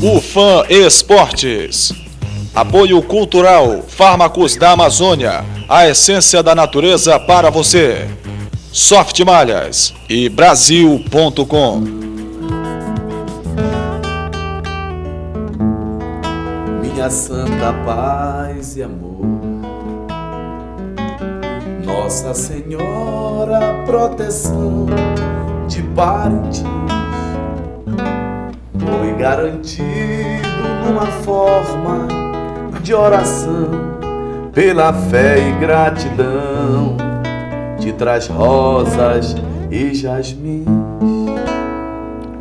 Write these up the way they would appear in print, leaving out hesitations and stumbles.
UFAM Esportes. Apoio Cultural, Fármacos da Amazônia, a essência da natureza para você. Soft Malhas e Brasil.com. Minha santa paz e amor, Nossa Senhora proteção de parentes, foi garantido numa forma de oração, pela fé e gratidão, te traz rosas e jasmins.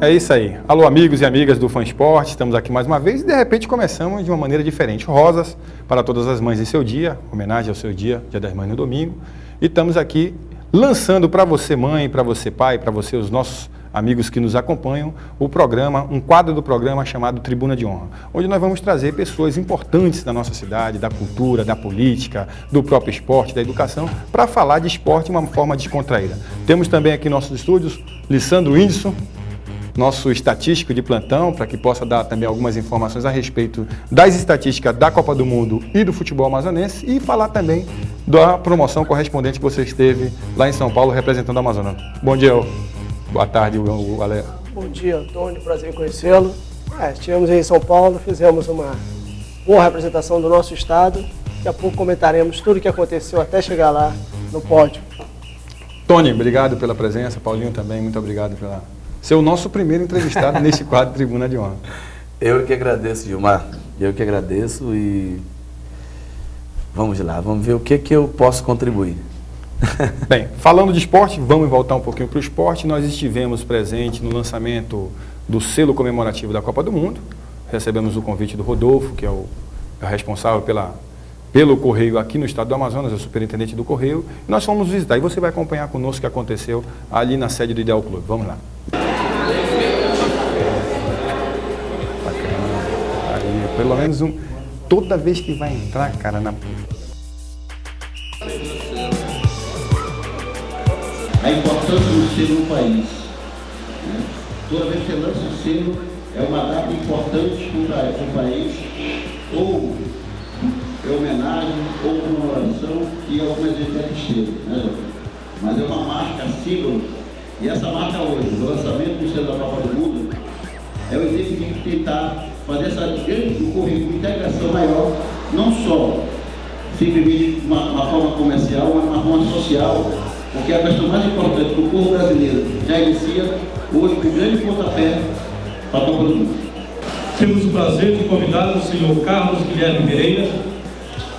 É isso aí. Alô, amigos e amigas do Fã Esporte, estamos aqui mais uma vez e de repente começamos de uma maneira diferente. Rosas para todas as mães em seu dia, homenagem ao seu dia, Dia das Mães no domingo. E estamos aqui lançando para você mãe, para você pai, para você os nossos amigos que nos acompanham, o programa, um quadro do programa chamado Tribuna de Honra, onde nós vamos trazer pessoas importantes da nossa cidade, da cultura, da política, do próprio esporte, da educação, para falar de esporte de uma forma descontraída. Temos também aqui nossos estúdios, Lissandro Whindersson, nosso estatístico de plantão, para que possa dar também algumas informações a respeito das estatísticas da Copa do Mundo e do futebol amazonense e falar também da promoção correspondente que você esteve lá em São Paulo representando a Amazônia. Bom dia, boa tarde, Ale. Bom dia, Antônio, prazer em conhecê-lo. Estivemos aí em São Paulo, fizemos uma boa representação do nosso estado. Daqui a pouco comentaremos tudo o que aconteceu até chegar lá no pódio. Tony, obrigado pela presença, Paulinho também, muito obrigado pela... ser o nosso primeiro entrevistado nesse quadro Tribuna de Honra. Eu que agradeço, Gilmar. Eu que agradeço e vamos lá, vamos ver o que eu posso contribuir. Bem, falando de esporte, vamos voltar um pouquinho para o esporte. Nós estivemos presentes no lançamento do selo comemorativo da Copa do Mundo. Recebemos o convite do Rodolfo, que é o responsável pelo Correio aqui no estado do Amazonas, é o superintendente do Correio. E nós fomos visitar e você vai acompanhar conosco o que aconteceu ali na sede do Ideal Clube. Vamos lá. Aí, pelo menos toda vez que vai entrar, cara, a importância do selo no país. Né? Toda vez que você lança o selo, é uma data importante para o país, ou é homenagem, ou comemoração, e algumas vezes é tristeza, né, doutor? Mas é uma marca, símbolo, e essa marca hoje, o lançamento do selo da Copa do Mundo, é o exemplo de tentar fazer essa grande currículo, integração maior, não só simplesmente de uma forma comercial, mas uma forma social, porque a questão mais importante do povo brasileiro já inicia hoje com um grande pontapé para a Copa do Mundo. Temos o prazer de convidar o senhor Carlos Guilherme Pereira,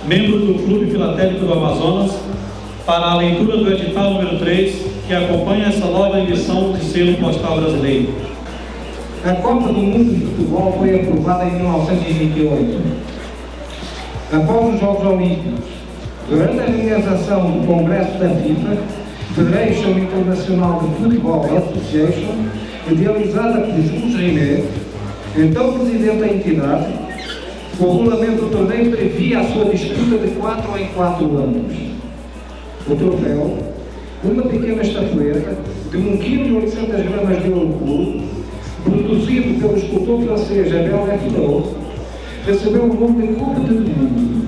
membro do Clube Filatélico do Amazonas, para a leitura do edital número 3, que acompanha essa nova emissão de selo postal brasileiro. A Copa do Mundo de Futebol foi aprovada em 1928. Após os Jogos Olímpicos, durante a realização do Congresso da FIFA, Federation International de Football Association, idealizada por Jules Rimet, então presidente da entidade, o regulamento do torneio previa a sua disputa de 4 em 4 anos. O troféu, uma pequena estatueta de 1 kg e 800 gramas de ouro puro, produzido pelo escultor francês Abel Leflot, recebeu o nome de Coupe du Monde,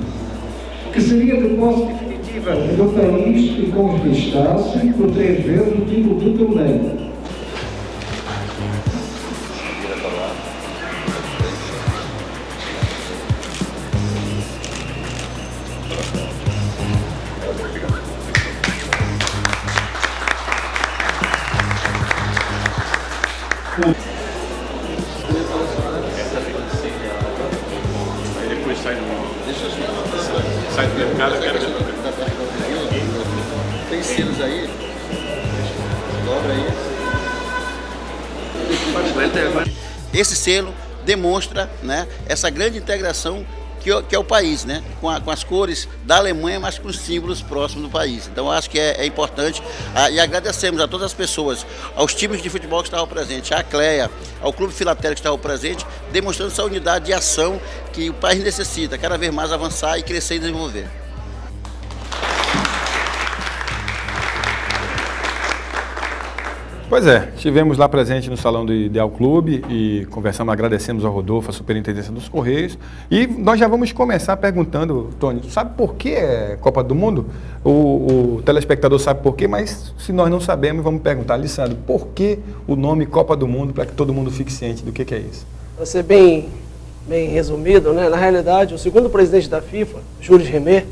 que seria de posse definitiva do país e conquistar-se por 3 vezes o título do torneio. Sai do mercado, Tem selos aí? Dobra aí. Esse selo demonstra, né, essa grande integração que é o país, né, com as cores da Alemanha, mas com os símbolos próximos do país. Então acho que é importante e agradecemos a todas as pessoas, aos times de futebol que estavam presentes, à CLEA, ao Clube Filatélico que estava presente, demonstrando essa unidade de ação que o país necessita, cada vez mais avançar e crescer e desenvolver. Pois é, estivemos lá presente no Salão do Ideal Clube e conversamos, agradecemos ao Rodolfo, a Superintendência dos Correios, e nós já vamos começar perguntando, Tony, sabe por que é Copa do Mundo? O telespectador sabe por quê, mas se nós não sabemos, vamos perguntar, Alessandro, por que o nome Copa do Mundo, para que todo mundo fique ciente do que é isso? Para ser bem resumido, né? Na realidade, o segundo presidente da FIFA, Jules Rimet,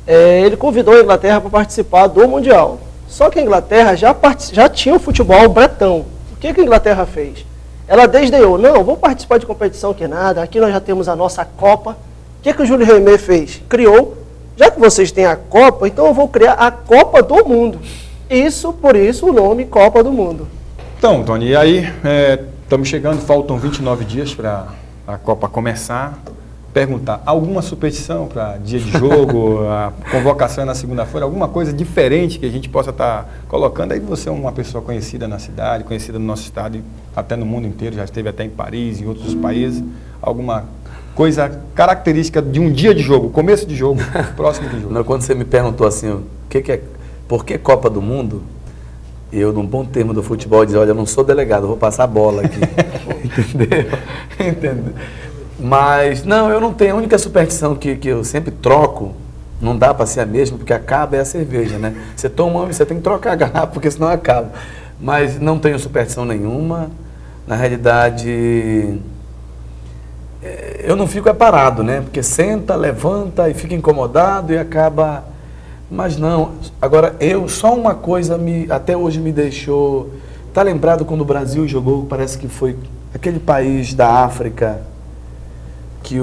ele convidou a Inglaterra para participar do Mundial. Só que a Inglaterra já tinha o futebol bretão. O que a Inglaterra fez? Ela desdenhou. Não, vou participar de competição que nada. Aqui nós já temos a nossa Copa. O que o Júlio Rimet fez? Criou. Já que vocês têm a Copa, então eu vou criar a Copa do Mundo. Por isso o nome Copa do Mundo. Então, Tony, e aí estamos chegando, faltam 29 dias para a Copa começar. Perguntar, alguma superstição para dia de jogo, a convocação é na segunda-feira, alguma coisa diferente que a gente possa estar colocando? Aí você é uma pessoa conhecida na cidade, conhecida no nosso estado e até no mundo inteiro, já esteve até em Paris, em outros países, alguma coisa característica de um dia de jogo, começo de jogo, próximo de jogo? Não, quando você me perguntou assim, por que Copa do Mundo? Eu, num bom termo do futebol, dizia, olha, eu não sou delegado, eu vou passar a bola aqui. Entendeu? Mas, não, eu não tenho. A única superstição que eu sempre troco, não dá para ser a mesma, porque acaba é a cerveja, né? Você toma, você tem que trocar a garrafa, porque senão acaba. Mas não tenho superstição nenhuma. Na realidade, eu não fico parado, né? Porque senta, levanta e fica incomodado e acaba... Mas não. Agora, só uma coisa até hoje me deixou... Tá lembrado quando o Brasil jogou, parece que foi aquele país da África... que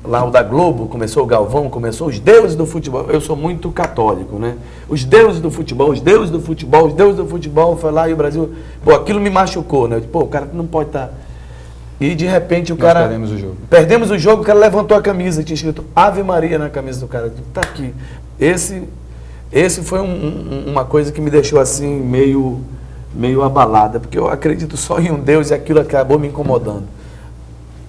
lá o da Globo, começou o Galvão, começou os deuses do futebol. Eu sou muito católico, né? Os deuses do futebol, os deuses do futebol, os deuses do futebol, foi lá e o Brasil... Pô, aquilo me machucou, né? Pô, o cara não pode estar... E de repente o cara... Nós perdemos o jogo. Perdemos o jogo, o cara levantou a camisa, tinha escrito Ave Maria na camisa do cara. Tá aqui. Esse foi uma coisa que me deixou assim, meio abalada, porque eu acredito só em um Deus e aquilo acabou me incomodando.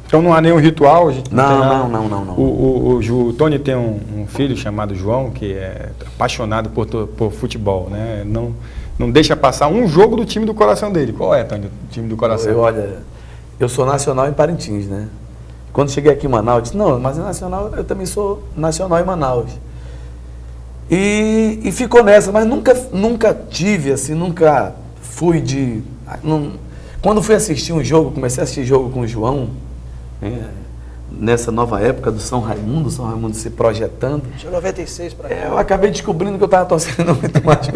Então não há nenhum ritual? A gente não. O Tony tem um filho chamado João, que é apaixonado por futebol, né? Não deixa passar um jogo do time do coração dele. Qual é, Tony, o time do coração? Eu sou nacional em Parintins, né? Quando cheguei aqui em Manaus, eu disse, não, mas é nacional, eu também sou nacional em Manaus. E ficou nessa, mas nunca tive, assim, nunca fui de... Quando fui assistir um jogo, comecei a assistir jogo com o João, nessa nova época do São Raimundo se projetando. De 96 para cá. Eu acabei descobrindo que eu estava torcendo muito mais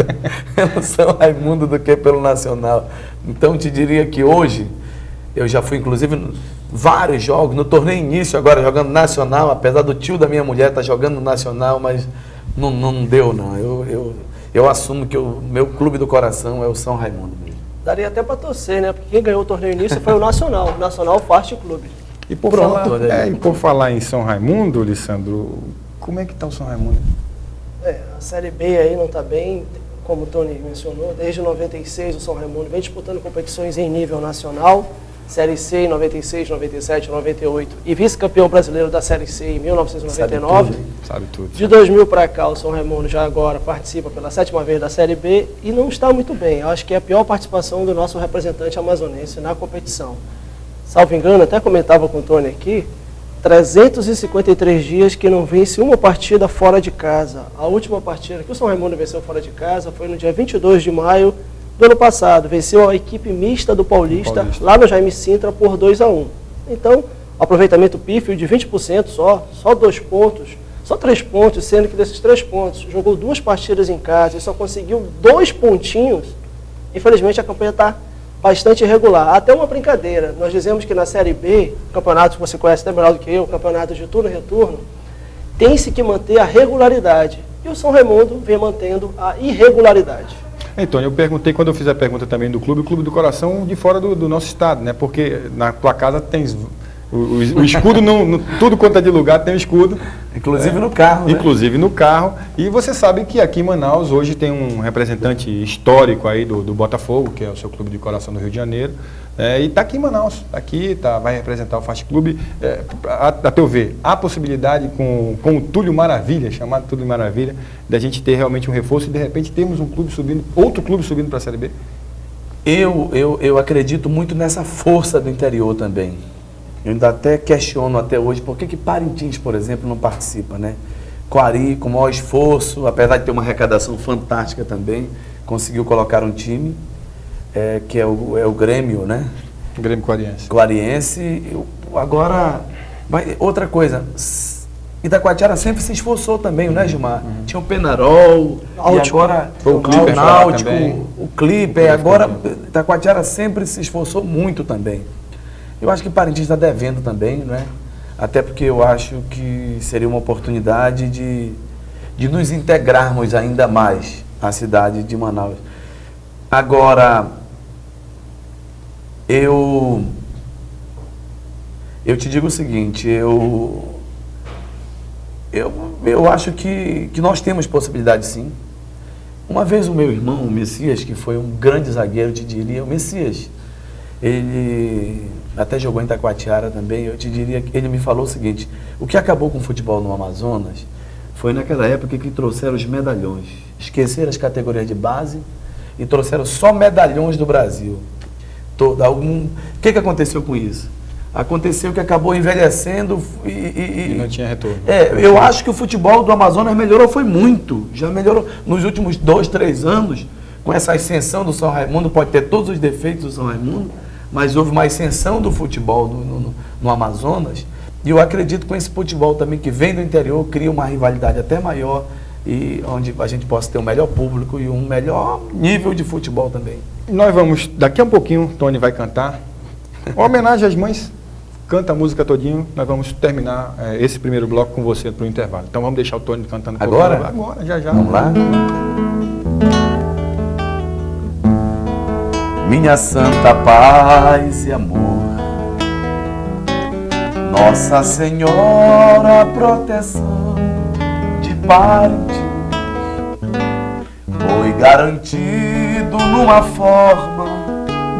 pelo São Raimundo do que pelo Nacional. Então, te diria que hoje, eu já fui, inclusive, vários jogos, no torneio início agora, jogando Nacional, apesar do tio da minha mulher estar jogando Nacional, mas não deu, não. Eu assumo que o meu clube do coração é o São Raimundo mesmo. Daria até para torcer, né? Porque quem ganhou o torneio início foi o Nacional, o Nacional Fast Clube. E por falar em São Raimundo, Alessandro, como é que está o São Raimundo? A Série B aí não está bem, como o Tony mencionou, desde 96 o São Raimundo vem disputando competições em nível nacional, Série C em 96, 97, 98 e vice-campeão brasileiro da Série C em 1999. Sabe tudo. De 2000 para cá, o São Raimundo já agora participa pela 7ª vez da Série B e não está muito bem. Eu acho que é a pior participação do nosso representante amazonense na competição. Salvo engano, até comentava com o Tony aqui, 353 dias que não vence uma partida fora de casa. A última partida que o São Raimundo venceu fora de casa foi no dia 22 de maio do ano passado. Venceu a equipe mista do Paulista, lá no Jaime Sintra, por 2-1. Então, aproveitamento pífio de 20% só 2 pontos, só 3 pontos, sendo que desses 3 pontos jogou 2 partidas em casa e só conseguiu 2 pontinhos. Infelizmente, a campanha está bastante irregular. Até uma brincadeira, nós dizemos que na Série B, campeonato que você conhece até melhor do que eu, campeonato de turno e retorno, tem-se que manter a regularidade. E o São Raimundo vem mantendo a irregularidade. Então, eu perguntei, quando eu fiz a pergunta também do clube, o Clube do Coração de fora do nosso estado, né? Porque na tua casa tens O escudo, tudo quanto é de lugar tem o escudo. Inclusive no carro, né? Inclusive no carro. E você sabe que aqui em Manaus hoje tem um representante histórico aí do Botafogo, que é o seu clube de coração do Rio de Janeiro. E está aqui em Manaus, vai representar o Fast Clube. A teu ver, há possibilidade com o Túlio Maravilha, chamado Túlio Maravilha, da gente ter realmente um reforço e de repente termos outro clube subindo para a Série B? Eu acredito muito nessa força do interior também. Eu ainda até questiono até hoje por que Parintins, por exemplo, não participa, né? Coari, com o maior esforço, apesar de ter uma arrecadação fantástica também, conseguiu colocar um time, que é o Grêmio, né? Grêmio Coariense. Coariense. Agora, outra coisa, Itacoatiara sempre se esforçou também, né, Gilmar? Tinha o Penarol, e agora o Náutico, o Clipper, agora Itacoatiara sempre se esforçou muito também. Eu acho que Parintins está devendo também, né? Até porque eu acho que seria uma oportunidade de nos integrarmos ainda mais à cidade de Manaus. Agora, eu te digo o seguinte, eu acho que nós temos possibilidade sim. Uma vez o meu irmão, o Messias, que foi um grande zagueiro, eu te diria, o Messias, ele até jogou em Itacoatiara também, eu te diria que ele me falou o seguinte: o que acabou com o futebol no Amazonas foi naquela época que trouxeram os medalhões, esqueceram as categorias de base e trouxeram só medalhões do Brasil. O que aconteceu com isso? Aconteceu que acabou envelhecendo e não tinha retorno. Eu acho que o futebol do Amazonas melhorou, foi muito, já melhorou nos últimos 2, 3 anos, com essa ascensão do São Raimundo. Pode ter todos os defeitos do São Raimundo, mas houve uma ascensão do futebol no Amazonas, e eu acredito que com esse futebol também que vem do interior, cria uma rivalidade até maior, e onde a gente possa ter um melhor público e um melhor nível de futebol também. Nós vamos, daqui a um pouquinho, Tony vai cantar uma homenagem às mães, canta a música todinho, nós vamos terminar esse primeiro bloco com você para o intervalo. Então vamos deixar o Tony cantando. Agora? Agora, já. Vamos lá? Minha santa paz e amor, Nossa Senhora proteção de Parintins, foi garantido numa forma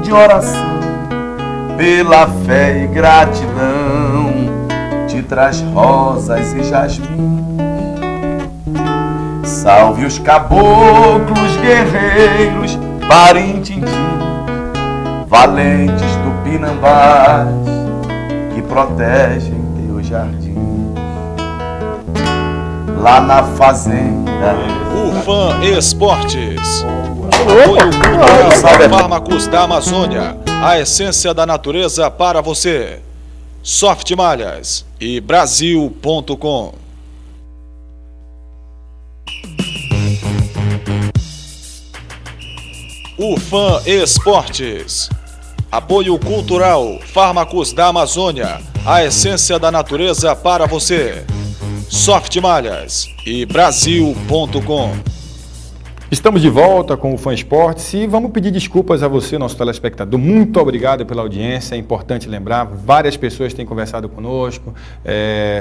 de oração, pela fé e gratidão, te traz rosas e jasmim. Salve os caboclos guerreiros Parintins, valentes tupinambás, que protegem teu jardim. Lá na fazenda UFAM Esportes. Apoio cultural Fármacos da Amazônia, a essência da natureza para você. Soft Malhas e Brasil.com. UFAM Esportes. Apoio cultural Fármacos da Amazônia, a essência da natureza para você. Soft Malhas e Brasil.com. Estamos de volta com o Fã Esportes e vamos pedir desculpas a você, nosso telespectador. Muito obrigado pela audiência. É importante lembrar, várias pessoas têm conversado conosco,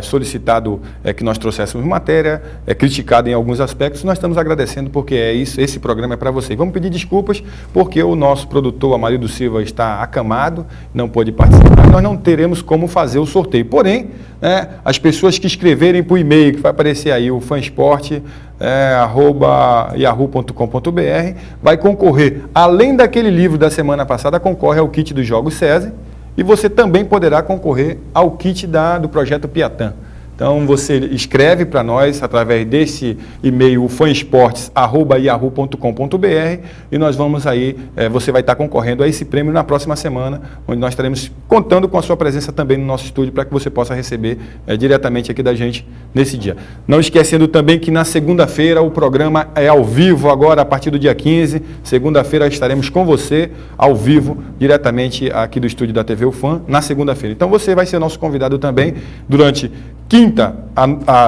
solicitado que nós trouxéssemos matéria, criticado em alguns aspectos. Nós estamos agradecendo porque esse programa é para você. Vamos pedir desculpas porque o nosso produtor, Amarildo Silva, está acamado, não pôde participar. Nós não teremos como fazer o sorteio. Porém, as pessoas que escreverem por e-mail, que vai aparecer aí, o fansport, @yahoo.com.br, vai concorrer, além daquele livro da semana passada, concorre ao kit dos Jogos SESI, e você também poderá concorrer ao kit do Projeto Piatã. Então você escreve para nós através desse e-mail, fansportes@yahoo.com.br, e nós vamos aí, você vai estar concorrendo a esse prêmio na próxima semana, onde nós estaremos contando com a sua presença também no nosso estúdio para que você possa receber diretamente aqui da gente nesse dia. Não esquecendo também que na segunda-feira o programa é ao vivo agora, a partir do dia 15, segunda-feira estaremos com você ao vivo, diretamente aqui do estúdio da TV UFAM, na segunda-feira. Então você vai ser nosso convidado também durante 15 quinta,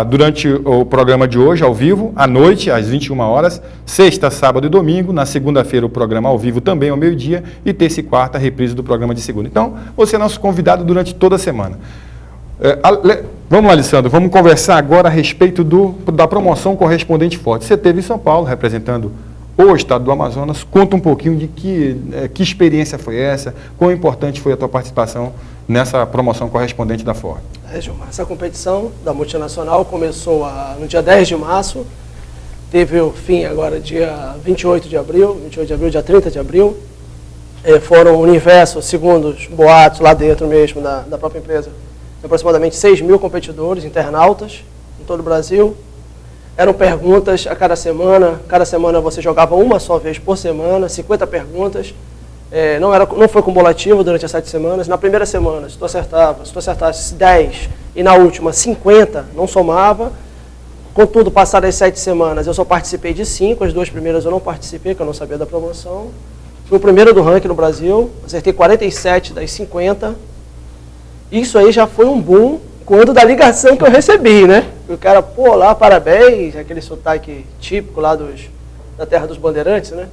durante o programa de hoje, ao vivo, à noite, às 21 horas, sexta, sábado e domingo, na segunda-feira o programa ao vivo também ao meio-dia, e terça e quarta a reprise do programa de segunda. Então, você é nosso convidado durante toda a semana. Vamos lá, Alessandro, vamos conversar agora a respeito da promoção Correspondente Forte. Você esteve em São Paulo, representando o estado do Amazonas. Conta um pouquinho de que experiência foi essa, quão importante foi a tua participação nessa promoção Correspondente da Ford. Gilmar, essa competição da multinacional começou no dia 10 de março, teve o fim agora dia 28 de abril, dia 30 de abril. Foram o universo, segundo os boatos lá dentro mesmo da própria empresa, aproximadamente 6 mil competidores, internautas, em todo o Brasil. Eram perguntas a cada semana você jogava uma só vez por semana, 50 perguntas. Não foi cumulativo durante as 7 semanas. Na primeira semana, se tu acertasse 10 e na última 50, não somava. Contudo, passadas as 7 semanas, eu só participei de 5, as 2 primeiras eu não participei, porque eu não sabia da promoção. Fui o primeiro do ranking no Brasil, acertei 47 das 50. Isso aí já foi um boom quando da ligação que eu recebi, né? O cara, pô, lá, parabéns, aquele sotaque típico lá da terra dos bandeirantes, né?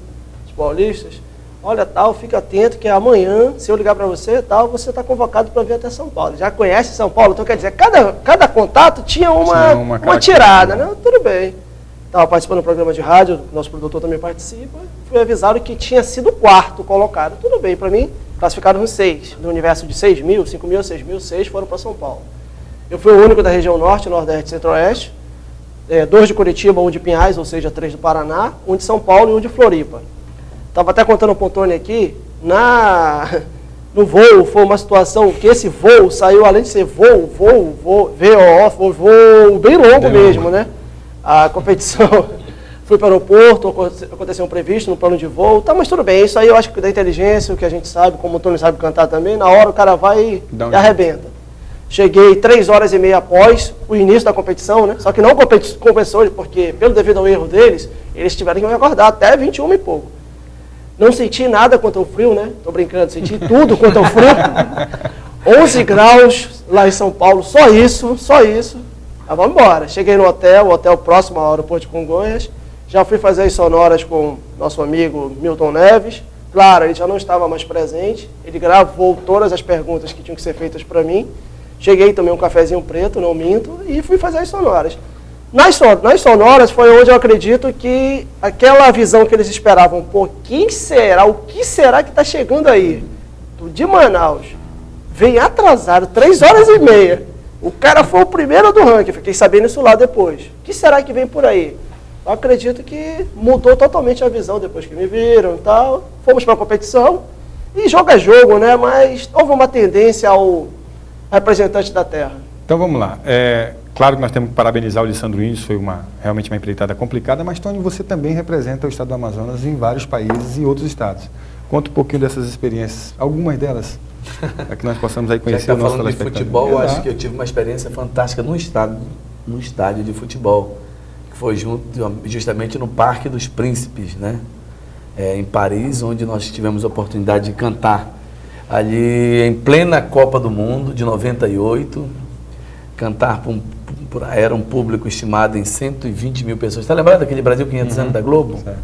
Os paulistas. Olha, tal, fica atento que amanhã, se eu ligar para você, tal, você está convocado para vir até São Paulo. Já conhece São Paulo? Então, quer dizer, cada contato tinha uma tirada, né? Tudo bem. Estava participando do programa de rádio, nosso produtor também participa. Fui avisado que tinha sido o 4º colocado. Tudo bem, para mim, classificaram nos 6. Do universo de 6 mil, 5 mil, 6 mil, 6 foram para São Paulo. Eu fui o único da região norte, nordeste e centro-oeste. 2 de Curitiba, 1 de Pinhais, ou seja, 3 do Paraná, 1 de São Paulo e 1 de Floripa. Estava até contando para o Tony aqui, no voo, foi uma situação que esse voo saiu, além de ser voo bem longo mesmo, né? A competição, fui para o aeroporto, aconteceu um previsto no plano de voo, tá, mas tudo bem, isso aí eu acho que da inteligência, o que a gente sabe, como o Tony sabe cantar também, na hora o cara vai e arrebenta. Cheguei 3 horas e meia após o início da competição, né? Só que não compensou, porque pelo devido ao erro deles, eles tiveram que me acordar até 21 e pouco. Não senti nada quanto ao frio, né? Tô brincando, senti tudo quanto ao frio. 11 graus lá em São Paulo, só isso. Mas vamos embora. Cheguei no hotel, o hotel próximo ao aeroporto de Congonhas. Já fui fazer as sonoras com nosso amigo Milton Neves. Claro, ele já não estava mais presente. Ele gravou todas as perguntas que tinham que ser feitas para mim. Cheguei, tomei um cafezinho preto, não minto, e fui fazer as sonoras. Nas sonoras foi onde eu acredito que aquela visão que eles esperavam, pô, o que será que está chegando aí? De Manaus, vem atrasado, 3 horas e meia. O cara foi o primeiro do ranking, fiquei sabendo isso lá depois. O que será que vem por aí? Eu acredito que mudou totalmente a visão depois que me viram e tal. Fomos para a competição e jogo é jogo, né? Mas houve uma tendência ao representante da terra. Então vamos lá. Claro que nós temos que parabenizar o Alessandro Índios, foi realmente uma empreitada complicada, mas, Tony, você também representa o estado do Amazonas em vários países e outros estados. Conta um pouquinho dessas experiências, algumas delas, para que nós possamos aí conhecer o nosso telespectador. De futebol, eu acho que eu tive uma experiência fantástica no estádio de futebol, que foi justamente no Parque dos Príncipes, né? Em Paris, onde nós tivemos a oportunidade de cantar ali em plena Copa do Mundo de 98, cantar era um público estimado em 120 mil pessoas. Está lembrado daquele Brasil 500 anos da Globo? Certo.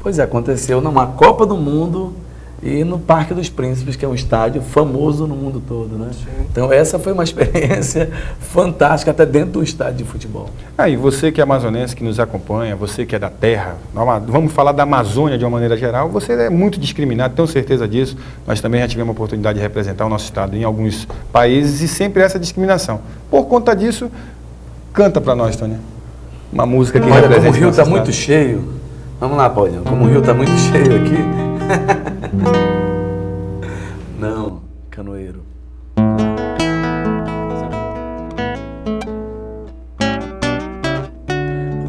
Pois é, aconteceu numa Copa do Mundo e no Parque dos Príncipes, que é um estádio famoso no mundo todo, né? Sim. Então essa foi uma experiência fantástica, até dentro do estádio de futebol. E você que é amazonense, que nos acompanha, você que é da terra, vamos falar da Amazônia de uma maneira geral, você é muito discriminado, tenho certeza disso. Nós também já tivemos a oportunidade de representar o nosso estado em alguns países e sempre essa discriminação. Por conta disso, canta para nós, Tony, uma música que representa. Como o rio está muito cheio, vamos lá, Paulinho, como o rio está muito cheio aqui. Não, canoeiro.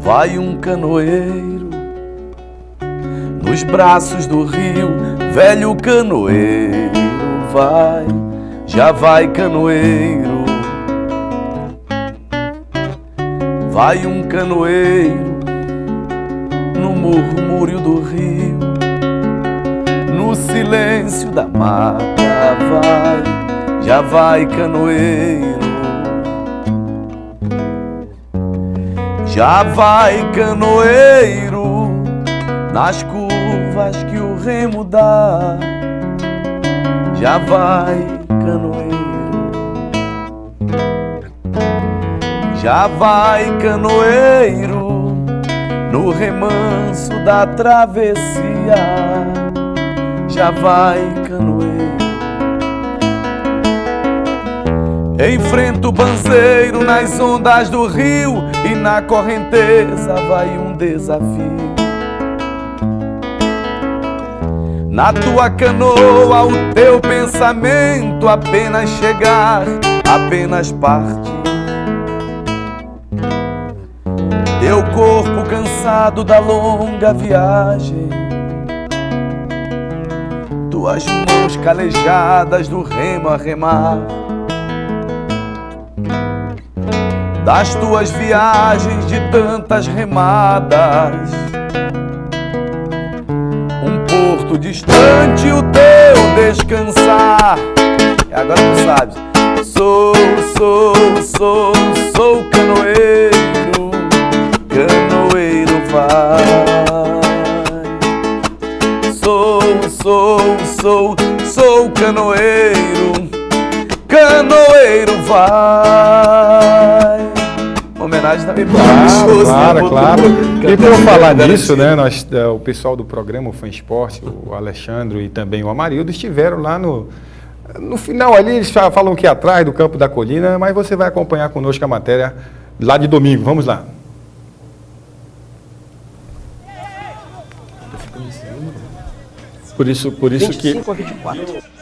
Vai um canoeiro nos braços do rio, velho canoeiro, vai, já vai canoeiro. Vai um canoeiro no murmúrio do rio, no silêncio da mata, vai, já vai canoeiro. Já vai canoeiro nas curvas que o remo dá. Já vai canoeiro. Já vai canoeiro no remanso da travessia. Já vai canoeiro. Enfrenta o banzeiro nas ondas do rio e na correnteza vai um desafio. Na tua canoa o teu pensamento apenas chegar, apenas partir. Teu corpo cansado da longa viagem, tuas mãos calejadas do remo a remar. Das tuas viagens de tantas remadas, um porto distante o teu descansar. E agora tu sabes. Sou canoeiro, canoeiro vai. Sou canoeiro, canoeiro vai. Homenagem também para Claro, claro. E por falar nisso, né, o pessoal do programa, o Fã Esporte, o Alexandre e também o Amarildo estiveram lá no final ali, eles falam que é atrás do Campo da Colina, mas você vai acompanhar conosco a matéria lá de domingo. Vamos lá. Por isso 25 a 24.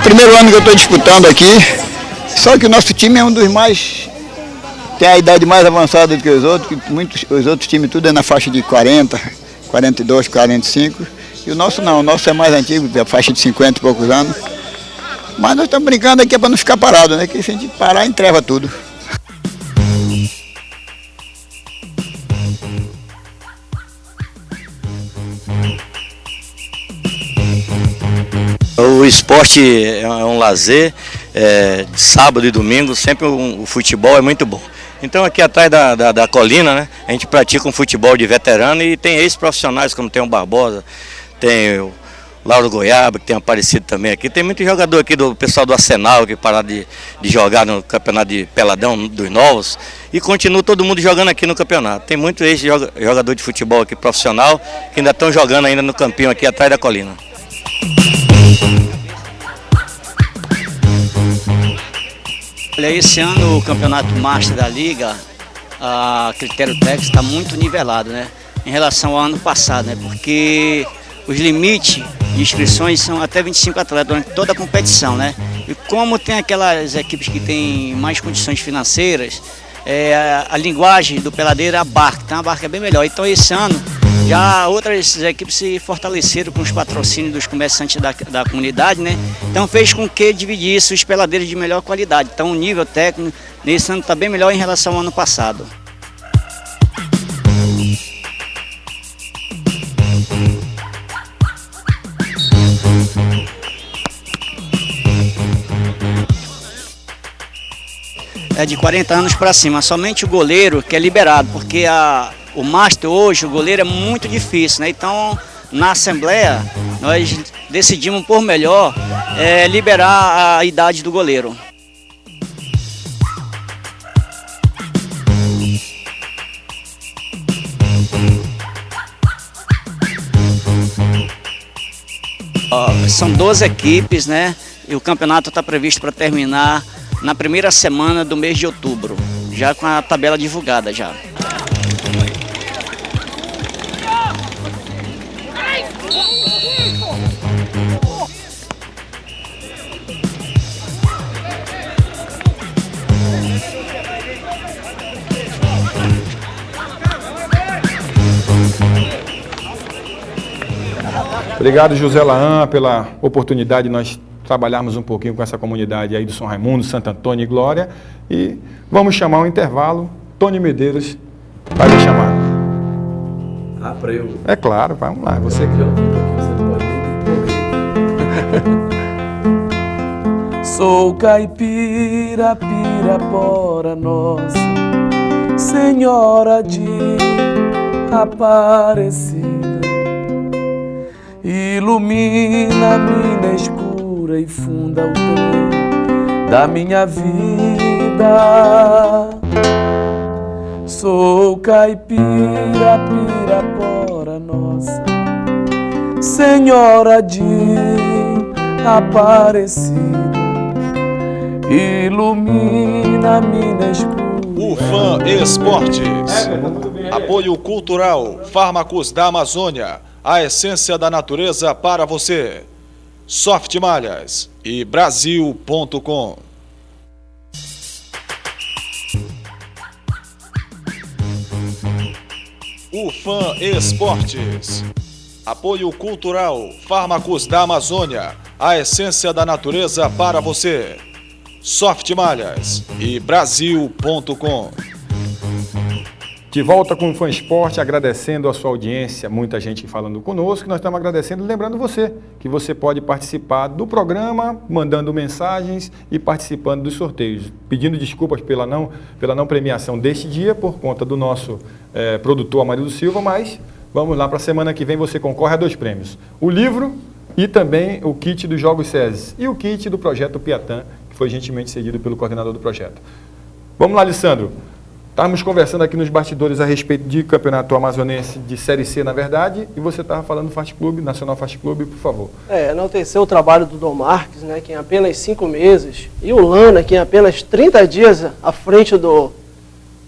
Primeiro ano que eu estou disputando aqui, só que o nosso time é um dos mais, tem a idade mais avançada do que os outros, que os outros times tudo é na faixa de 40, 42, 45, e o nosso não, o nosso é mais antigo, é a faixa de 50 e poucos anos, mas nós estamos brincando aqui para não ficar parado, né, que se a gente parar, entreva tudo. O esporte é um lazer, de sábado e domingo, sempre o futebol é muito bom. Então aqui atrás da colina, né, a gente pratica um futebol de veterano e tem ex-profissionais como tem o Barbosa, tem o Lauro Goiaba, que tem aparecido também aqui. Tem muito jogador aqui do pessoal do Arsenal que pararam de jogar no campeonato de Peladão dos Novos e continua todo mundo jogando aqui no campeonato. Tem muito ex-jogador de futebol aqui profissional que ainda estão jogando ainda no campinho aqui atrás da colina. Olha, esse ano o campeonato Master da Liga, a critério técnico está muito nivelado, né? Em relação ao ano passado, né? Porque os limites de inscrições são até 25 atletas durante toda a competição, né? E como tem aquelas equipes que têm mais condições financeiras, a linguagem do peladeiro é a barca, então a barca é bem melhor. Então esse ano já outras equipes se fortaleceram com os patrocínios dos comerciantes da comunidade, né? Então fez com que dividisse os peladeiros de melhor qualidade. Então o nível técnico nesse ano está bem melhor em relação ao ano passado. É de 40 anos para cima, somente o goleiro que é liberado, porque o Master hoje, o goleiro é muito difícil, né? Então, na Assembleia, nós decidimos por melhor liberar a idade do goleiro. São 12 equipes, né? E o campeonato está previsto para terminar na primeira semana do mês de outubro, já com a tabela divulgada já. Obrigado, José Laan, pela oportunidade de nós trabalharmos um pouquinho com essa comunidade aí do São Raimundo, Santo Antônio e Glória. E vamos chamar um intervalo. Tony Medeiros vai me chamar. Ah, para eu? É claro, vamos lá. Você que Sou caipira, Pirapora nossa, Senhora de Aparecida, ilumina a mina escura e funda o trem da minha vida. Sou caipira, Pirapora nossa, Senhora de Aparecida, ilumina a mina escura. UFAM Esportes. Apoio cultural, Fármacos da Amazônia, a essência da natureza para você. Soft Malhas e Brasil.com. UFAM Esportes. Apoio cultural, Fármacos da Amazônia, a essência da natureza para você. Soft Malhas e Brasil.com. De volta com o Fã Esporte, agradecendo a sua audiência, muita gente falando conosco, nós estamos agradecendo, lembrando você, que você pode participar do programa, mandando mensagens e participando dos sorteios. Pedindo desculpas pela não premiação deste dia, por conta do nosso produtor Amarildo Silva, mas vamos lá, para a semana que vem você concorre a 2 prêmios. O livro e também o kit dos Jogos SESI e o kit do Projeto Piatã, que foi gentilmente cedido pelo coordenador do projeto. Vamos lá, Alessandro. Estávamos conversando aqui nos bastidores a respeito de campeonato amazonense de Série C, na verdade, e você estava falando do Fast Clube, Nacional Fast Clube, por favor. Enaltecer o trabalho do Dom Marques, né, que em apenas 5 meses, e o Lana, que em apenas 30 dias à frente do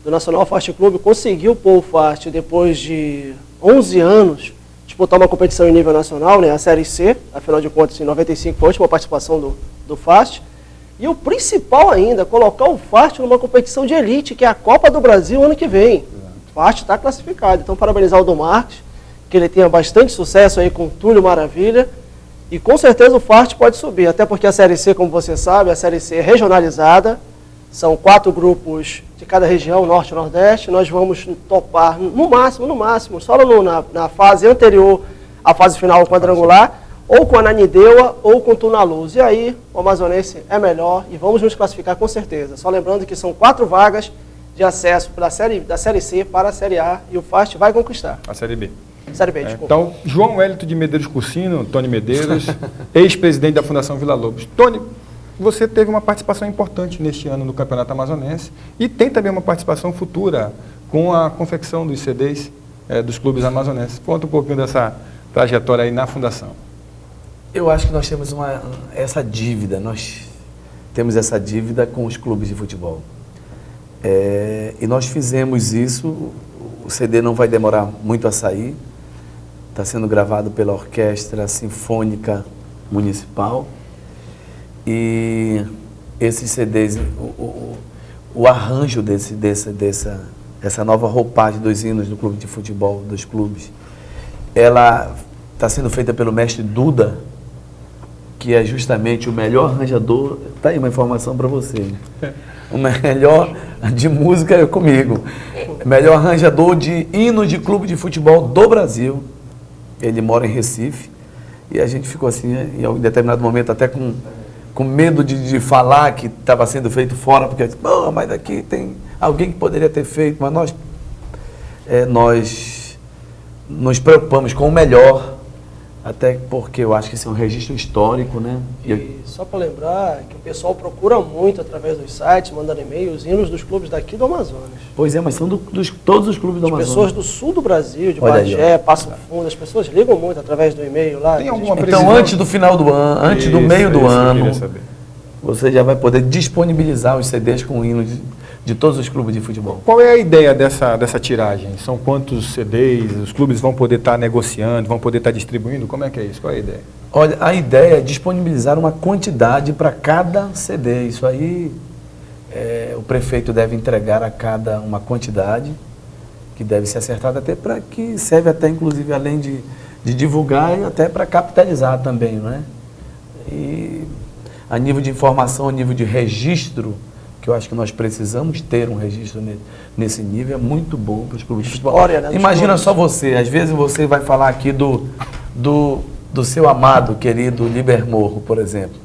Nacional Fast Clube, conseguiu pôr o Fast, depois de 11 anos, disputar uma competição em nível nacional, né, a Série C, afinal de contas, em 95 foi a última participação do Fast. E o principal ainda, colocar o Fast numa competição de elite, que é a Copa do Brasil ano que vem. O Fast está classificado. Então, parabenizar o Dom Marques, que ele tenha bastante sucesso aí com o Túlio Maravilha. E com certeza o Fast pode subir, até porque a Série C, como você sabe, a Série C é regionalizada. São 4 grupos de cada região, Norte e Nordeste. Nós vamos topar, no máximo, só na fase anterior à fase final, ao quadrangular, ou com a Ananindeua ou com o Tunaluz. E aí, o amazonense é melhor e vamos nos classificar com certeza. Só lembrando que são 4 vagas de acesso da Série C para a Série A e o Fast vai conquistar. A Série B. Série B, desculpa. Então, João Wellington de Medeiros Cursino, Tony Medeiros, ex-presidente da Fundação Vila Lobos. Tony, você teve uma participação importante neste ano no Campeonato Amazonense e tem também uma participação futura com a confecção dos CDs dos clubes amazonenses. Conta um pouquinho dessa trajetória aí na Fundação. Eu acho que nós temos essa dívida, com os clubes de futebol. E nós fizemos isso, o CD não vai demorar muito a sair, está sendo gravado pela Orquestra Sinfônica Municipal. E esses CDs, o arranjo dessa nova roupagem dos hinos do clube de futebol, dos clubes, ela está sendo feita pelo mestre Duda, que é justamente o melhor arranjador. Tá aí uma informação para você, né? O melhor de música é comigo. O melhor arranjador de hino de clube de futebol do Brasil. Ele mora em Recife. E a gente ficou assim, em um determinado momento, até com medo de falar que estava sendo feito fora, porque mas aqui tem alguém que poderia ter feito, mas nós nós nos preocupamos com o melhor, até porque eu acho que esse é um registro histórico, né? E só para lembrar que o pessoal procura muito através dos sites, mandando e-mail, os hinos dos clubes daqui do Amazonas. Pois é, mas são todos os clubes do Amazonas. As pessoas do sul do Brasil, de Olha Bagé, aí, Passo Fundo, as pessoas ligam muito através do e-mail lá. Tem alguma Então, antes do final do ano, antes do meio do eu ano, queria saber. você já vai poder disponibilizar os CDs com hinos de todos os clubes de futebol. Qual é a ideia dessa tiragem? São quantos CDs? Os clubes vão poder estar negociando, vão poder estar distribuindo? Como é que é isso? Qual é a ideia? Olha, a ideia é disponibilizar uma quantidade para cada CD. Isso aí, o prefeito deve entregar a cada uma quantidade que deve ser acertada, até para que serve até, inclusive, além de divulgar, e até para capitalizar também, não é? E a nível de informação, a nível de registro, que eu acho que nós precisamos ter um registro nesse nível, é muito bom para os clubes de futebol. História, né, Imagina só você, às vezes você vai falar aqui do seu amado, querido Libermorro, por exemplo.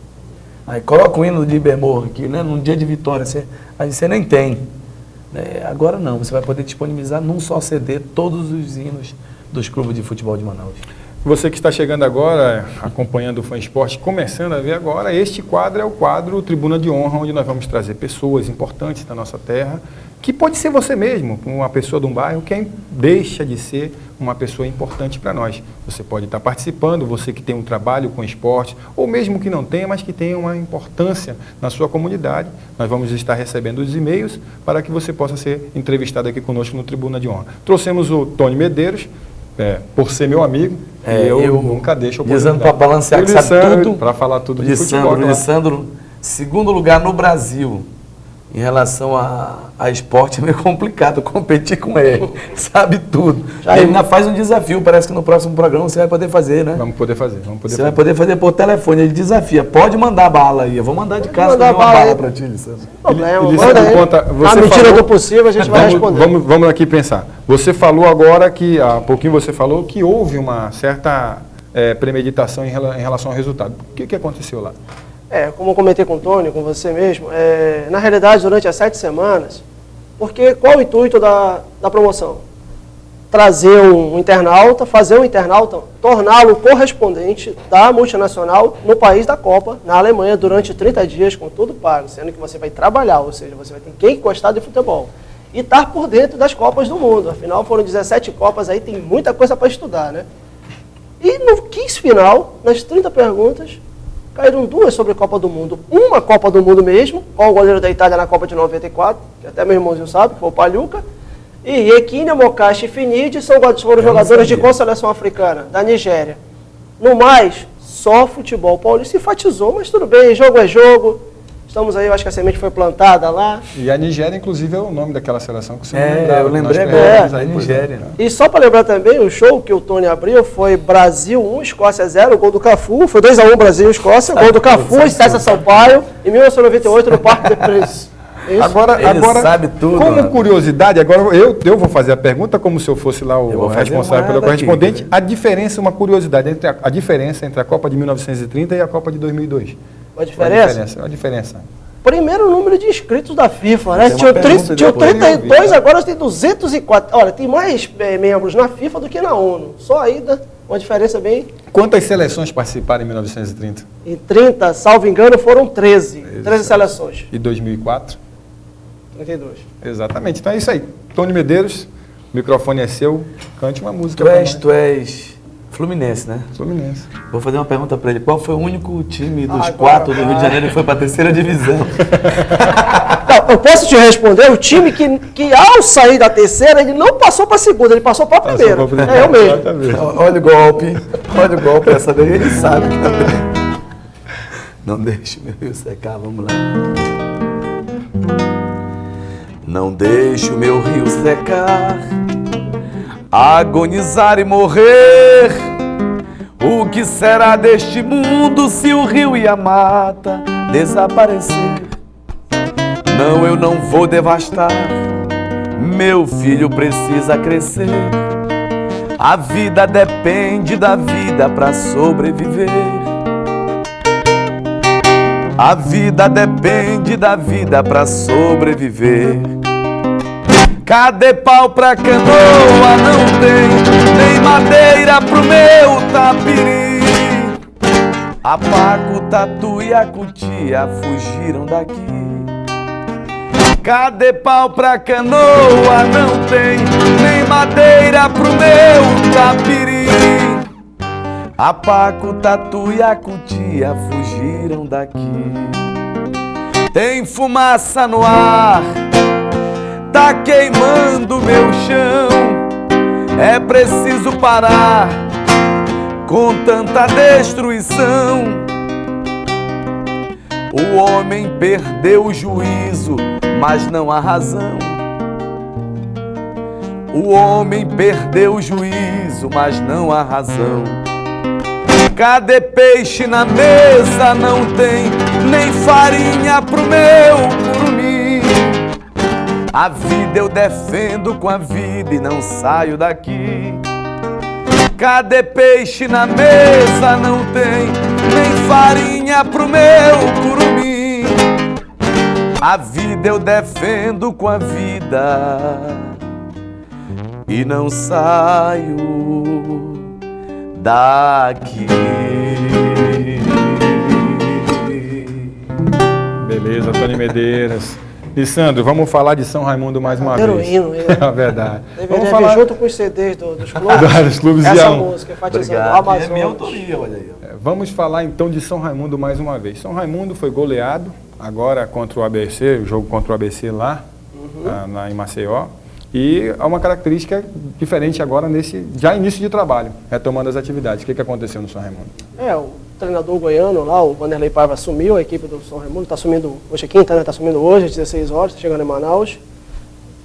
Aí coloca o hino do Libermorro aqui, né, num dia de vitória, aí você nem tem. Agora não, você vai poder disponibilizar num só CD todos os hinos dos clubes de futebol de Manaus. Você que está chegando agora, acompanhando o Fã Esporte, começando a ver agora, este quadro é o quadro Tribuna de Honra, onde nós vamos trazer pessoas importantes da nossa terra, que pode ser você mesmo, uma pessoa de um bairro, que deixa de ser uma pessoa importante para nós. Você pode estar participando, você que tem um trabalho com esporte, ou mesmo que não tenha, mas que tenha uma importância na sua comunidade. Nós vamos estar recebendo os e-mails para que você possa ser entrevistado aqui conosco no Tribuna de Honra. Trouxemos o Tony Medeiros, por ser meu amigo, eu nunca deixo a oportunidade. Dizendo para balancear que sabe tudo. Para falar tudo de futebol. O Lissandro, segundo lugar no Brasil, em relação a esporte, é meio complicado competir com ele. Sabe tudo. Ele ainda faz um desafio, parece que no próximo programa você vai poder fazer, né? Vamos poder fazer. Você vai poder fazer por telefone, ele desafia. Pode mandar bala aí, eu vou mandar de casa uma bala para ti, Lissandro. A mentira do possível a gente vai responder. Vamos aqui pensar. Você falou agora que, há pouquinho você falou que houve uma certa premeditação em relação ao resultado. O que aconteceu lá? Como eu comentei com o Tony, com você mesmo, na realidade, durante as 7 semanas, porque qual o intuito da promoção? Trazer um internauta, fazer um internauta, torná-lo correspondente da multinacional no país da Copa, na Alemanha, durante 30 dias, com tudo pago, sendo que você vai trabalhar, ou seja, você vai ter que gostar de futebol. E estar por dentro das Copas do Mundo. Afinal, foram 17 Copas, aí tem muita coisa para estudar, né? E no quiz final, nas 30 perguntas, caíram 2 sobre a Copa do Mundo. Uma Copa do Mundo mesmo, com o goleiro da Itália na Copa de 94, que até meu irmãozinho sabe, que foi o Pagliuca. E Equine, Mokashi e Finidi foram jogadores de conseleção africana, da Nigéria. No mais, só futebol paulista enfatizou, mas tudo bem, jogo é jogo. Estamos aí, eu acho que a semente foi plantada lá. E a Nigéria, inclusive, é o nome daquela seleção que você eu lembrei agora, a Nigéria. E só para lembrar também, o show que o Tony abriu foi Brasil 1, Escócia 0, gol do Cafu. Foi 2-1 Brasil e Escócia, gol do Cafu e César Sampaio, em 1998, no Parque de Prince. Agora, sabe tudo, como mano. Curiosidade, agora eu vou fazer a pergunta como se eu fosse lá o responsável pelo correspondente. A diferença, uma curiosidade, a diferença entre a Copa de 1930 e a Copa de 2002. A diferença? A diferença. Primeiro número de inscritos da FIFA, né? Tinha 32, agora tem 204. Olha, tem mais membros na FIFA do que na ONU. Só aí uma diferença bem... Quantas seleções participaram em 1930? Em 30, salvo engano, foram 13. 13 seleções. E 2004? 32. Exatamente. Então é isso aí. Tony Medeiros, o microfone é seu. Cante uma música. Tu és Fluminense, né? Fluminense. Vou fazer uma pergunta para ele. Qual foi o único time dos 4 do Rio de Janeiro que foi para a 3ª divisão? Não, eu posso te responder. O time que ao sair da 3ª, ele não passou para a 2ª, ele passou para a 1ª. Eu mesmo. Olha o golpe. Essa daí ele sabe. Não deixe meu rio secar, vamos lá. Não deixe o meu rio secar, agonizar e morrer. O que será deste mundo se o rio e a mata desaparecer? Não, eu não vou devastar, meu filho precisa crescer. A vida depende da vida para sobreviver. A vida depende da vida para sobreviver. Cadê pau pra canoa? Não tem nem madeira pro meu tapiri. A Paco, Tatu e a Cutia fugiram daqui. Cadê pau pra canoa? Não tem nem madeira pro meu tapiri. A Paco, Tatu e a Cutia fugiram daqui. Tem fumaça no ar, tá queimando meu chão. É preciso parar com tanta destruição. O homem perdeu o juízo, mas não a razão. O homem perdeu o juízo, mas não a razão. Cadê peixe na mesa? Não tem nem farinha pro meu curumim. A vida eu defendo com a vida e não saio daqui. Cadê peixe na mesa? Não tem nem farinha pro meu curumim. A vida eu defendo com a vida e não saio daqui. Beleza, Tony Medeiros. Lissandro, vamos falar de São Raimundo mais uma vez. Hino, É verdade. Deveria vir junto com os CDs dos clubes. Dos clubes essa de música, enfatizando o Obrigado. Amazonas. É minha autoria, olha aí. Vamos falar então de São Raimundo mais uma vez. São Raimundo foi goleado agora contra o ABC, o jogo contra o ABC lá, em Maceió. E há uma característica diferente agora nesse já início de trabalho, retomando as atividades. O que aconteceu no São Raimundo? O treinador goiano lá, o Vanderlei Paiva, assumiu a equipe do São Raimundo, está assumindo hoje é quinta, né? Está assumindo hoje às 16 horas, está chegando em Manaus.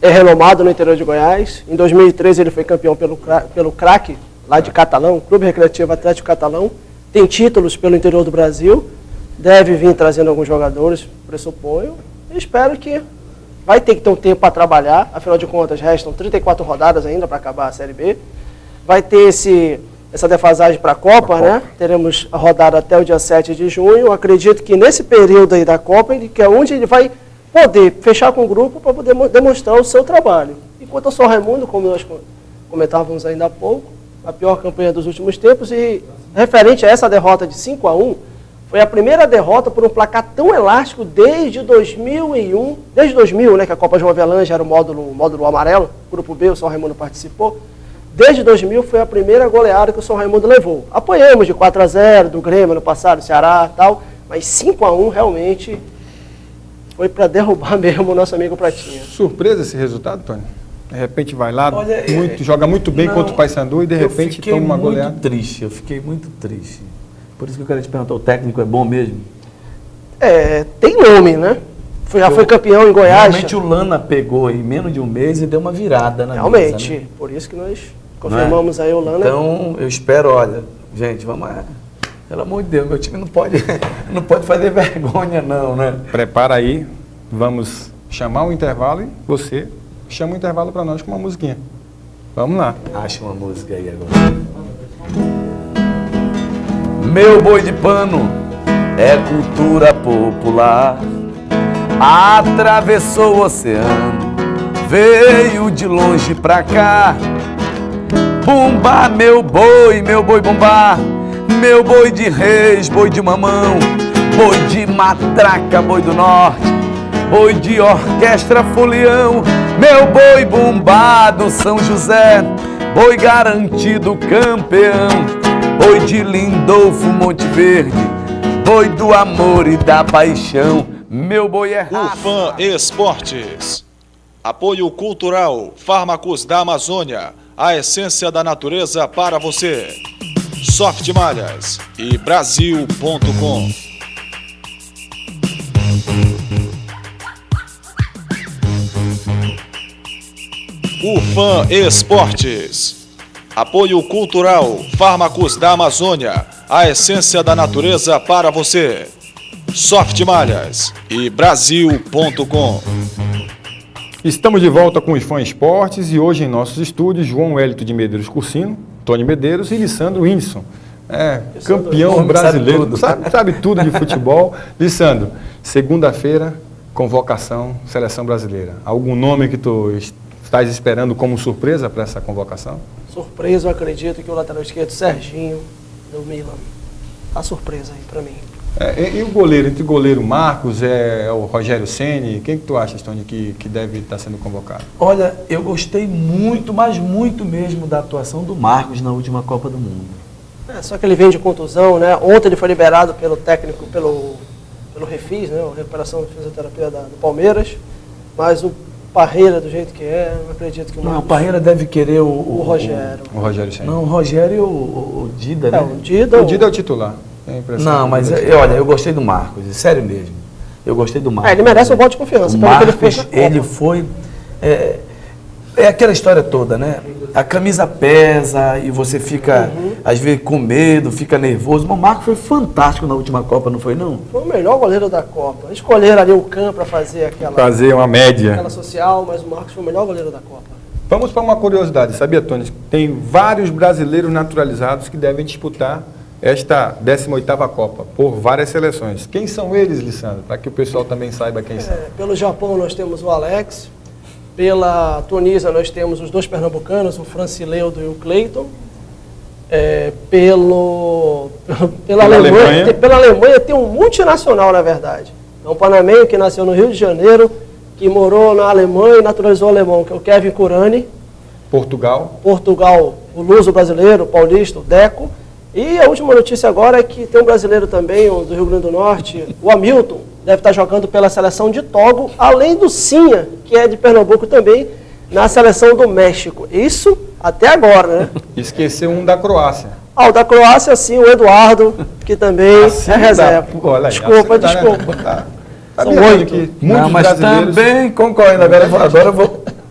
É renomado no interior de Goiás. Em 2013 ele foi campeão pelo CRAC, lá de Catalão, Clube Recreativo Atlético Catalão. Tem títulos pelo interior do Brasil. Deve vir trazendo alguns jogadores, pressuponho. E espero que vai ter que ter um tempo para trabalhar. Afinal de contas, restam 34 rodadas ainda para acabar a Série B. Vai ter essa defasagem para a Copa, né? Teremos a rodada até o dia 7 de junho. Eu acredito que nesse período aí da Copa, que é onde ele vai poder fechar com o grupo para poder demonstrar o seu trabalho. Enquanto o São Raimundo, como nós comentávamos ainda há pouco, a pior campanha dos últimos tempos, e referente a essa derrota de 5-1, foi a primeira derrota por um placar tão elástico desde 2001, desde 2000, né, que a Copa João Avelange era o módulo amarelo, grupo B, o São Raimundo participou. Desde 2000 foi a primeira goleada que o São Raimundo levou. Apoiamos de 4-0 do Grêmio no passado, Ceará e tal, mas 5-1 realmente foi para derrubar mesmo o nosso amigo Pratinha. Surpresa esse resultado, Tony? De repente vai lá, Olha, joga muito bem contra o Paysandu e de repente toma uma goleada. Eu fiquei muito triste. Por isso que eu quero te perguntar, o técnico é bom mesmo? Tem nome, né? Já foi campeão em Goiás. Realmente o Lana pegou em menos de um mês e deu uma virada na Realmente, mesa, né? por isso que nós confirmamos aí o Lana. Então, eu espero, olha, gente, vamos lá. Pelo amor de Deus, meu time não pode fazer vergonha não, né? Prepara aí, vamos chamar o intervalo e você chama o intervalo para nós com uma musiquinha. Vamos lá. Acha uma música aí agora. Meu boi de pano é cultura popular. Atravessou o oceano, veio de longe pra cá. Bumba, meu boi bumbá. Meu boi de reis, boi de mamão. Boi de matraca, boi do norte. Boi de orquestra, folião. Meu boi bumbá do São José. Boi garantido campeão. Boi de Lindolfo, Monte Verde. Boi do amor e da paixão. Meu boi é raça. UFAM Esportes. Apoio cultural, Fármacos da Amazônia. A essência da natureza para você. Soft Malhas e Brasil.com. UFAM Esportes. Apoio cultural, Fármacos da Amazônia. A essência da natureza para você. Soft Malhas e Brasil.com. Estamos de volta com os Fã Esportes e hoje em nossos estúdios, João Wellington de Medeiros Cursino, Tony Medeiros e Lissandro Whindersson. Campeão brasileiro, sabe tudo de futebol. Lissandro, segunda-feira, convocação, seleção brasileira. Algum nome que tu estás esperando como surpresa para essa convocação? Surpresa, eu acredito que o lateral esquerdo, Serginho, do Milan. A surpresa aí para mim. E o goleiro, entre o goleiro Marcos, o Rogério Ceni, quem que tu achas, Tony, que deve estar sendo convocado? Olha, eu gostei muito, mas muito mesmo da atuação do Marcos na última Copa do Mundo. Só que ele vem de contusão, né? Ontem ele foi liberado pelo técnico, pelo Refis, né? A recuperação de fisioterapia do Palmeiras. Mas o Parreira, do jeito que é, eu acredito que o Marcos... Não, o Parreira deve querer o Rogério. O Rogério Ceni. Não, o Rogério e o Dida, né? O Dida é o titular. Não, mas olha, eu gostei do Marcos, sério mesmo. Eu gostei do Marcos. Ele merece um voto de confiança. O Marcos, ele foi... É aquela história toda, né? A camisa pesa e você fica, às vezes, com medo, fica nervoso. Mas o Marcos foi fantástico na última Copa, não foi, não? Foi o melhor goleiro da Copa. Escolheram ali o Can para fazer uma média. Aquela social, mas o Marcos foi o melhor goleiro da Copa. Vamos para uma curiosidade, sabia, Tony? Tem vários brasileiros naturalizados que devem disputar esta 18ª Copa, por várias seleções. Quem são eles, Lissandro? Para que o pessoal também saiba quem são. Pelo Japão nós temos o Alex, pela Tunísia nós temos os dois pernambucanos, o Francileudo e o Cleiton. Pela Alemanha tem um multinacional, na verdade. É um panamenho que nasceu no Rio de Janeiro, que morou na Alemanha e naturalizou alemão, que é o Kevin Curani. Portugal, o luso brasileiro, o paulista, o Deco. E a última notícia agora é que tem um brasileiro também, do Rio Grande do Norte, o Hamilton, deve estar jogando pela seleção de Togo, além do Sinha, que é de Pernambuco também, na seleção do México. Isso até agora, né? Esqueceu um da Croácia. O da Croácia, sim, o Eduardo, que também é reserva. Olha aí, desculpa. São 8. Não, mas também concorrendo.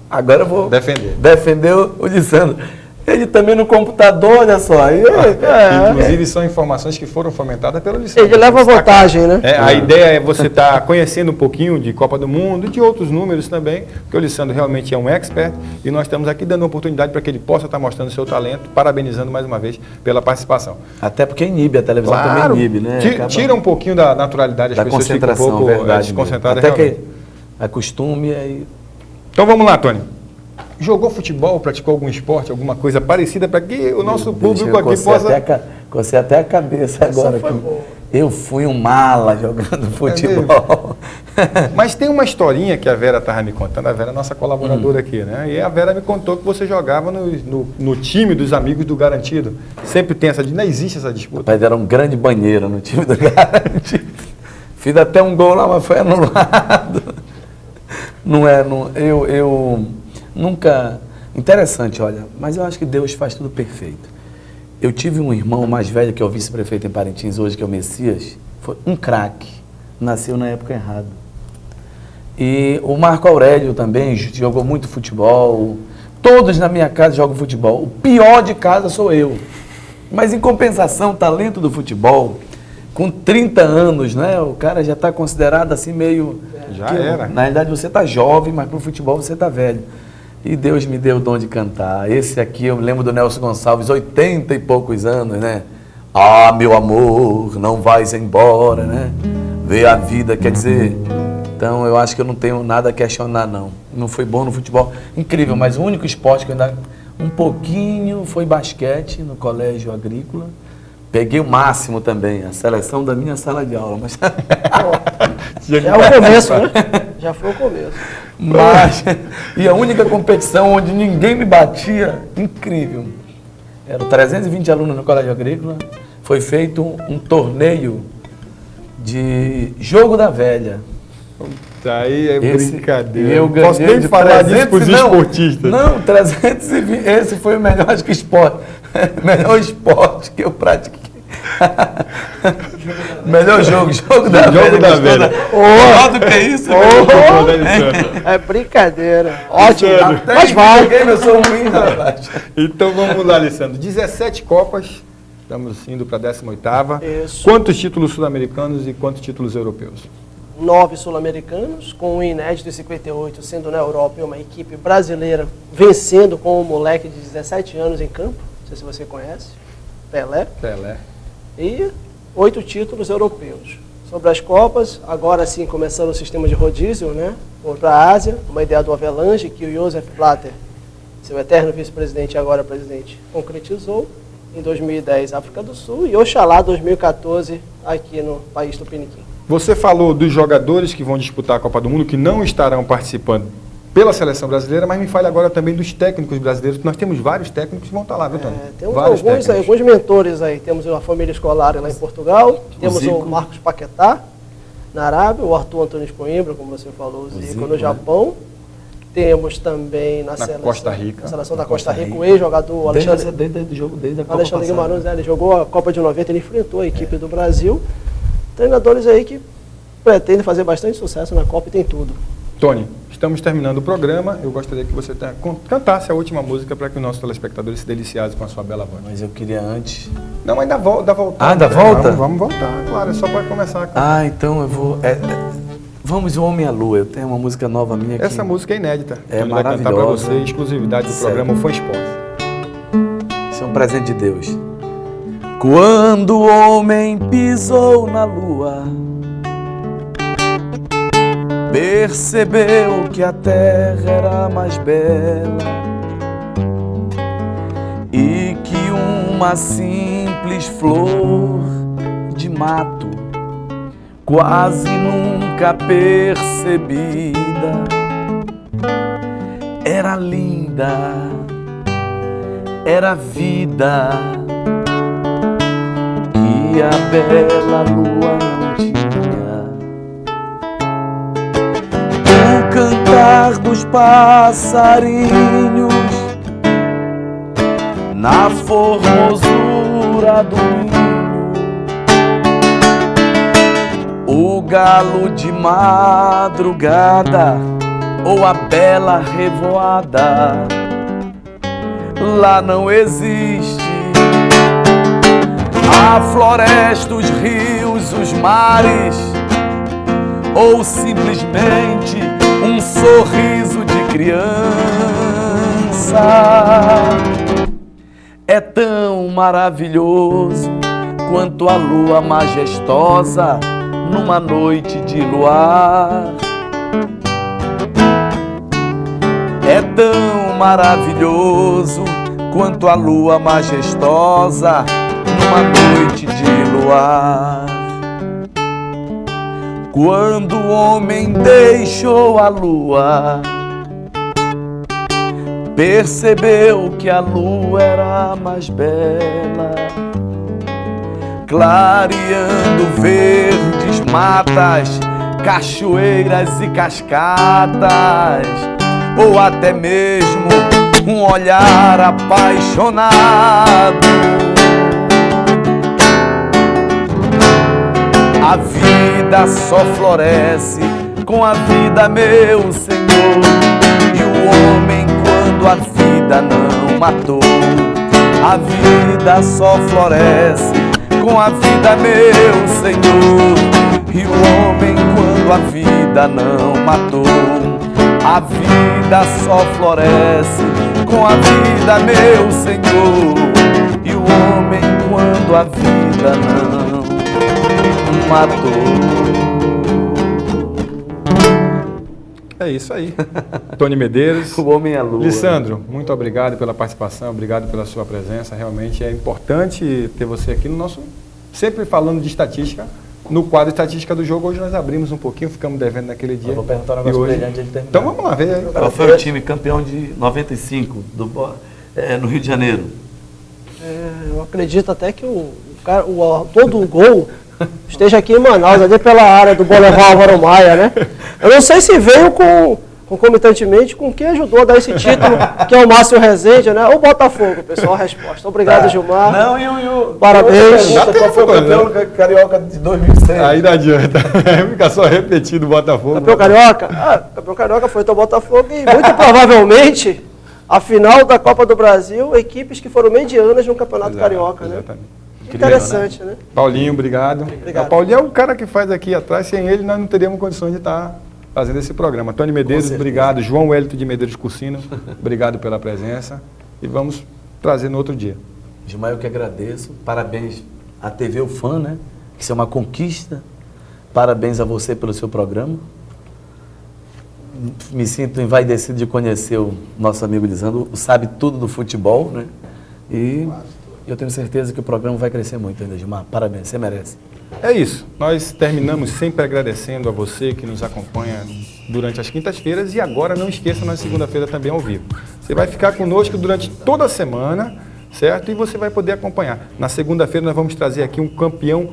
Agora eu vou defender o Lissandro. Ele também no computador, olha só. Inclusive são informações que foram fomentadas pelo Lissandro. Ele leva vantagem, né? A ideia é você estar conhecendo um pouquinho de Copa do Mundo e de outros números também, porque o Lissandro realmente é um expert e nós estamos aqui dando oportunidade para que ele possa estar mostrando o seu talento, parabenizando mais uma vez pela participação. Até porque inibe, a televisão também inibe, né? Tira um pouquinho da naturalidade, as pessoas ficam um pouco desconcentradas. Até que acostume aí. Então vamos lá, Tony. Jogou futebol, praticou algum esporte, alguma coisa parecida, para que o nosso público aqui possa... Cocei até a cabeça agora. Eu fui um mala jogando futebol. Mas tem uma historinha que a Vera estava me contando, a Vera é nossa colaboradora aqui, né? E a Vera me contou que você jogava no time dos amigos do Garantido. Sempre tem não existe essa disputa. Rapaz, era um grande banheiro no time do Garantido. Fiz até um gol lá, mas foi anulado. Eu nunca... Interessante, olha, mas eu acho que Deus faz tudo perfeito. Eu tive um irmão mais velho, que é o vice-prefeito em Parintins hoje, que é o Messias, foi um craque, nasceu na época errada. E o Marco Aurélio também jogou muito futebol, todos na minha casa jogam futebol. O pior de casa sou eu. Mas em compensação, o talento do futebol, com 30 anos, né, o cara já está considerado assim meio... era. Na realidade você está jovem, mas para o futebol você está velho. E Deus me deu o dom de cantar. Esse aqui, eu me lembro do Nelson Gonçalves, 80 e poucos anos, né? Ah, meu amor, não vais embora, né? Vê a vida, quer dizer... Então, eu acho que eu não tenho nada a questionar, não. Não fui bom no futebol. Incrível, mas o único esporte que eu ainda... Um pouquinho foi basquete no colégio agrícola. Peguei o máximo também, a seleção da minha sala de aula. Mas... Já é o começo, né? Já foi o começo. Mas, e a única competição onde ninguém me batia, incrível. Eram 320 alunos no colégio agrícola. Foi feito um torneio de jogo da velha. Aí é brincadeira. Eu ganhei. Posso nem falar disso para os esportistas. Não, 320. Esse foi o melhor, acho que esporte. Melhor esporte que eu pratiquei. Melhor jogo da velha. Melhor do que isso? É brincadeira. Ótimo. Mas vai. Eu sou ruim, rapaz. Então vamos lá, Alessandro. 17 Copas. Estamos indo para a 18ª. Isso. Quantos títulos sul-americanos e quantos títulos europeus? 9 sul-americanos, com um inédito de 58, sendo na Europa e uma equipe brasileira vencendo com um moleque de 17 anos em campo. Não sei se você conhece. Pelé. Pelé. E 8 títulos europeus. Sobre as Copas, agora sim começando o sistema de rodízio, né? Para a Ásia, uma ideia do Avelange, que o Joseph Blatter, seu eterno vice-presidente e agora presidente, concretizou. Em 2010, África do Sul, e Oxalá 2014, aqui no país do Piniquim. Você falou dos jogadores que vão disputar a Copa do Mundo, que não estarão participando pela seleção brasileira, mas me fale agora também dos técnicos brasileiros. Nós temos vários técnicos que vão estar lá, viu, Tony? Temos alguns mentores aí. Temos a família escolar lá em Portugal, temos o Marcos Paquetá, na Arábia, o Arthur Antônio de Coimbra, como você falou, o Zico no Japão. Temos também na seleção da Costa Rica, o ex-jogador Alexandre Guimarães, ele jogou a Copa de 90, ele enfrentou a equipe do Brasil. Treinadores aí que pretendem fazer bastante sucesso na Copa e tem tudo. Tony, estamos terminando o programa. Eu gostaria que você cantasse a última música para que os nossos telespectadores se deliciassem com a sua bela voz. Mas eu queria antes... Não, ainda volta. Ainda volta? Vamos voltar, claro, é só para começar. Então eu vou... Vamos, O Homem à Lua. Eu tenho uma música nova minha aqui. Essa música é inédita. É maravilhosa. Vai cantar para você, exclusividade do programa Fã Esporte. Isso é um presente de Deus. Quando o homem pisou na lua, percebeu que a terra era mais bela e que uma simples flor de mato, quase nunca percebida, era linda, era vida que a bela lua não tinha. O cantar dos passarinhos na formosura do o galo de madrugada ou a bela revoada, lá não existe. A floresta, os rios, os mares, ou simplesmente um sorriso de criança. É tão maravilhoso quanto a lua majestosa numa noite de luar. É tão maravilhoso quanto a lua majestosa numa noite de luar. Quando o homem deixou a lua, percebeu que a lua era mais bela, clareando verdes matas, cachoeiras e cascatas, ou até mesmo um olhar apaixonado. A vida só floresce com a vida, meu Senhor, e o homem quando a vida não matou. A vida só floresce com a vida, meu Senhor, e o homem quando a vida não matou. A vida só floresce com a vida, meu Senhor, e o homem quando a vida não matou. É isso aí. Tony Medeiros. O Homem à Lua. Lissandro, muito obrigado pela participação, obrigado pela sua presença. Realmente é importante ter você aqui no nosso... Sempre falando de estatística, no quadro Estatística do Jogo. Hoje nós abrimos um pouquinho, ficamos devendo naquele dia. Eu vou perguntar um negócio hoje... brilhante antes de terminar. Então vamos lá ver aí. Qual foi o time campeão de 95 no Rio de Janeiro? Eu acredito até que todo o gol esteja aqui em Manaus, ali pela área do Boulevard Álvaro Maia, né? Eu não sei se veio concomitantemente com quem ajudou a dar esse título, que é o Márcio Rezende, né? O Botafogo, pessoal, a resposta. Obrigado, Gilmar. Não, parabéns. Qual foi o campeão carioca de 2006? Aí não adianta. Fica só repetido o Botafogo. Campeão carioca? Campeão carioca foi o Botafogo e muito provavelmente a final da Copa do Brasil, equipes que foram medianas no Campeonato Carioca, né? Exatamente. Interessante, né? Paulinho, obrigado. Obrigado. O Paulinho é o cara que faz aqui atrás, sem ele nós não teríamos condições de estar fazendo esse programa. Tony Medeiros, obrigado. João Wellington de Medeiros Cursino, obrigado pela presença e vamos trazer no outro dia. Gilmar, eu que agradeço. Parabéns à TV O Fã, né? Isso é uma conquista. Parabéns a você pelo seu programa. Me sinto envaidecido de conhecer o nosso amigo Lisandro, sabe tudo do futebol, né? E eu tenho certeza que o programa vai crescer muito ainda, Gilmar. Parabéns, você merece. É isso. Nós terminamos sempre agradecendo a você que nos acompanha durante as quintas-feiras e agora não esqueça, na segunda-feira também ao vivo. Você vai ficar conosco durante toda a semana, certo? E você vai poder acompanhar. Na segunda-feira nós vamos trazer aqui um campeão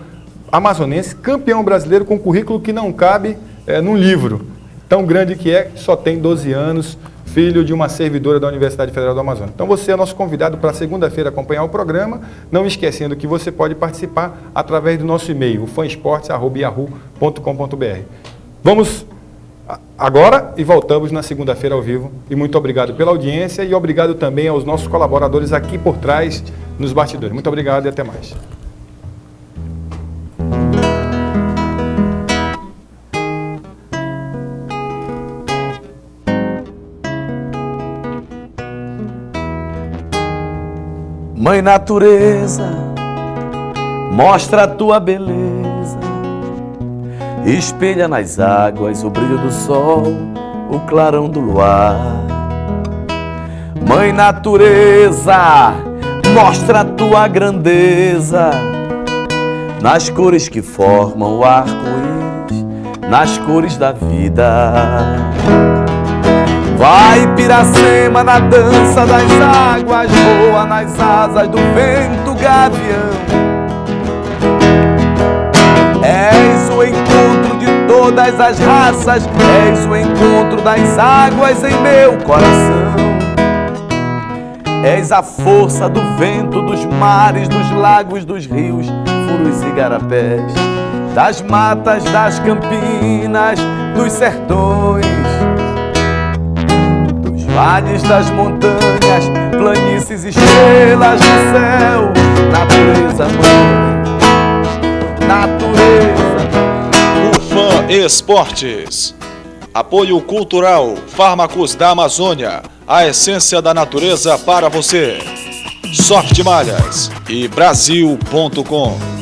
amazonense, campeão brasileiro com currículo que não cabe num livro. Tão grande que só tem 12 anos, filho de uma servidora da Universidade Federal do Amazonas. Então você é nosso convidado para segunda-feira acompanhar o programa, não esquecendo que você pode participar através do nosso e-mail, fanesportes@yahoo.com.br. Vamos agora e voltamos na segunda-feira ao vivo. E muito obrigado pela audiência e obrigado também aos nossos colaboradores aqui por trás, nos bastidores. Muito obrigado e até mais. Mãe natureza, mostra a tua beleza, espelha nas águas o brilho do sol, o clarão do luar. Mãe natureza, mostra a tua grandeza, nas cores que formam o arco-íris, nas cores da vida. Vai, Piracema, na dança das águas, voa nas asas do vento, gavião. És o encontro de todas as raças, és o encontro das águas em meu coração. És a força do vento, dos mares, dos lagos, dos rios, furos e garapés, das matas, das campinas, dos sertões, vales das montanhas, planícies, estrelas no céu. Natureza, mãe, natureza. UFAM Esportes. Apoio cultural, Fármacos da Amazônia, a essência da natureza para você. Soft Malhas e Brasil.com.